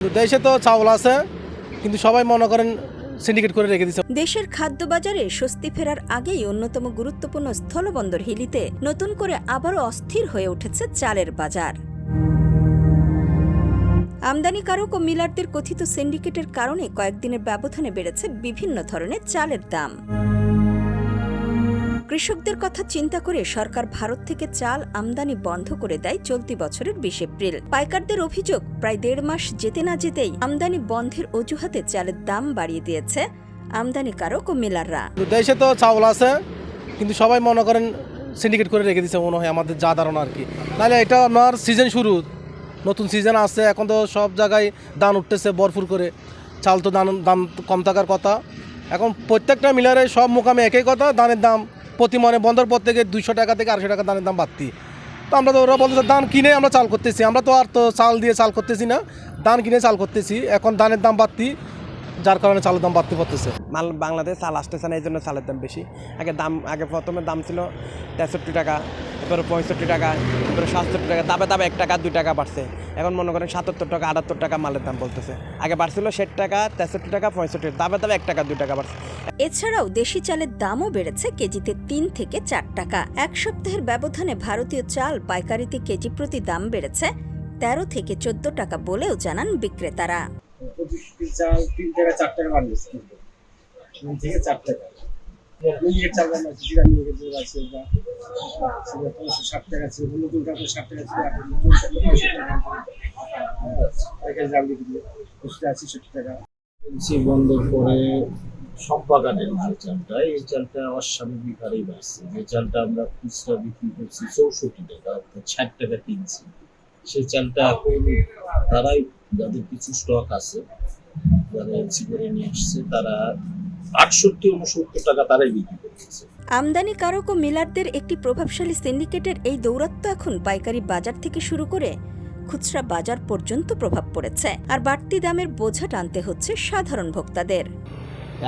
দেশে তো চাউল আছে, কিন্তু সবাই মনে করেন সিন্ডিকেট করে রেখে দিচ্ছে। দেশের খাদ্য বাজারে স্বস্তি ফেরার আগেই অন্যতম গুরুত্বপূর্ণ স্থলবন্দর হিলিতে নতুন করে আবারও অস্থির হয়ে উঠেছে চালের বাজার। আমদানিকারক ও মিলারদের কথিত সিন্ডিকেটের কারণে কয়েকদিনের ব্যবধানে বেড়েছে বিভিন্ন ধরনের চালের দাম। কৃষকদের কথা চিন্তা করে সরকার ভারত থেকে চাল আমদানি বন্ধ করে দেয় চলতি বছরের ২০ এপ্রিল। পাইকারদের অভিযোগ, প্রায় ১.৫ মাস যেতে না যেতেই আমদানি বন্ধের অজুহাতে চালের দাম বাড়িয়ে দিয়েছে আমদানিকারক ও মিলাররা। দেশে তো চাউল আছে, কিন্তু সবাই মনে করেন সিন্ডিকেট করে রেখে দিচ্ছে, মনে হয় আমাদের যা ধারণা আর কি। নাহলে এটা আমার সিজন শুরু, নতুন সিজন আসছে, এখন তো সব জায়গায় দাম উঠতেছে ভরপুর করে। চাল তো দাম কম থাকার কথা। এখন প্রত্যেকটা মিলারে সব মোকামে একই কথা, ধানের দাম প্রতি মনে বন্দর পর থেকে ২০০ টাকা থেকে ৮০০ টাকা ধানের দাম বাড়তি। তো আমরা তো ওরা বলতেছে ধান কিনে আমরা চাল করতেছি, আমরা তো আর তো চাল দিয়ে চাল করতেছি না, ধান কিনে চাল করতেছি। এখন ধানের দাম বাড়তি, যার কারণে চালের দাম বাড়তে পড়তেছে। বাংলাদেশ চাল আসতেছে না, এই জন্য চালের দাম বেশি। আগে প্রথমে দাম ছিল ৬৩ টাকা, এরপরে ৬৫ টাকা, এরপরে ৬৭ টাকা, দাবে ১ টাকা ২ টাকা বাড়ছে। এখন মনে করেন ৭৭ টাকা ৭৮ টাকা মালের দাম বলতেছে। আগে বাড়ছিল ৬০ টাকা, ৬৩ টাকা, ৬৫ দাবে ১ টাকা ২ টাকা বাড়ছে। এছাড়াও দেশি চালের দামও বেড়েছে কেজিতে ৩ থেকে ৪ টাকা। এক সপ্তাহের ব্যবধানে ভারতীয় চাল পাইকারিতে কেজি প্রতি দাম বেড়েছে ১৩ থেকে ১৪ টাকা বলেও জানান বিক্রেতারা। চাল ৩ টাকা ৪ টাকা বাড়ছে, ৩ থেকে ৪ টাকা। মিলিয়ের চাল আমরা জিরা নিয়ে গেছে, আছে বা ৬০ টাকা ছিল, নতুন টাকা ৬০ টাকা ছিল, এখন ৬৫ টাকা। পাইকারি জাল বিক্রি করতে আছে ৬০ টাকা। এলসি বন্দর করে সম্পাদনের যে চালটা, এই চালটা অস্বাভাবিক হারেই বাড়ছে। যে চালটা আমরা খুচরা বিক্রি করছি ৬৪ টাকা, অর্থাৎ ৬০ টাকা কিনছি, সেই চালটা এখন তারাই, যাদের কিছু স্টক আছে, যারা এলসি করে নিয়ে আসছে, তারা ৬৮-৬৯ টাকা তারাই বিক্রি করতেছে। আমদানিকারক ও মিলারদের একটি প্রভাবশালী সিন্ডিকেটের এই দৌরাত্ম্য এখন পাইকারি বাজার থেকে শুরু করে খুচরা বাজার পর্যন্ত প্রভাব পড়েছে, আর বাড়তি দামের বোঝা টানতে হচ্ছে সাধারণ ভোক্তাদের।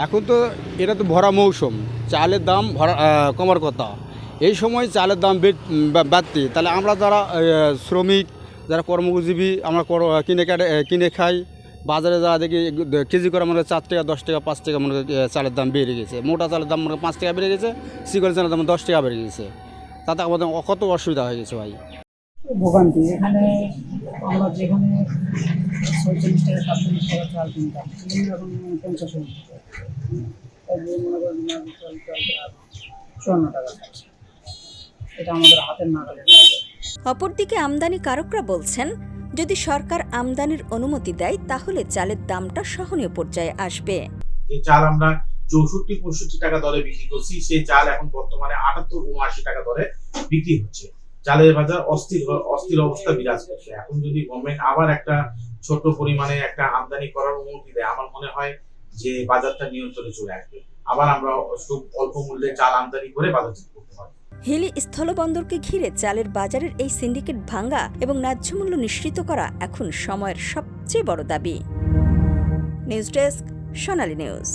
এখন তো এটা তো ভরা মৌসুম, চালের দাম কমার কথা। এই সময় চালের দাম বাড়তি, তাহলে আমরা যারা শ্রমিক, যারা কর্মজীবী, আমরা কিনে খাই, বাজারে যারা দেখি কেজি করে মনে হয় ৪ টাকা ১০ টাকা ৫ টাকা মনে চালের দাম বেড়ে গেছে। মোটা চালের দাম মনে ৫ টাকা বেড়ে গেছে, শিকড় চালের দাম 10 টাকা বেড়ে গেছে। তাতে আমাদের কত অসুবিধা হয়ে গেছে ভাই। ভোগান্তি এখানে আমরা যেখানে ৪৬ টাকা ৪৭ টাকা চাল কিনতাম, এখন ৫০ টাকা, মনে করেন ৫৪ টাকা। এটা আমাদের হাতের নাগালে। অপরদিকে আমদানিকারকরা বলছেন, যদি সরকার আমদানির অনুমতি দেয় তাহলে চালের দামটা সহনীয় পর্যায়ে আসবে। যে চাল আমরা ৬৪-৬৫ টাকা দরে বিক্রি করছি, সেই চাল এখন বর্তমানে ৭৮-৭৯ টাকা দরে বিক্রি হচ্ছে। চালের বাজার অস্থির অবস্থা বিরাজ করছে। এখন যদি গভর্নমেন্ট আবার একটা ছোট পরিমাণে একটা আমদানি করার অনুমতি দেয়, আমার মনে হয় যে বাজারটা নিয়ন্ত্রণে চলে আসবে। আবার আমরা খুব অল্প মূল্যে চাল আমদানি করে বাজারজাত করতে পারবো। হিলি স্থলবন্দরকে ঘিরে চালের বাজারের এই সিন্ডিকেট ভাঙ্গা এবং ন্যায্য মূল্য নিশ্চিত করা এখন সময়ের সবচেয়ে বড় দাবি। নিউজ ডেস্ক, সোনালী নিউজ।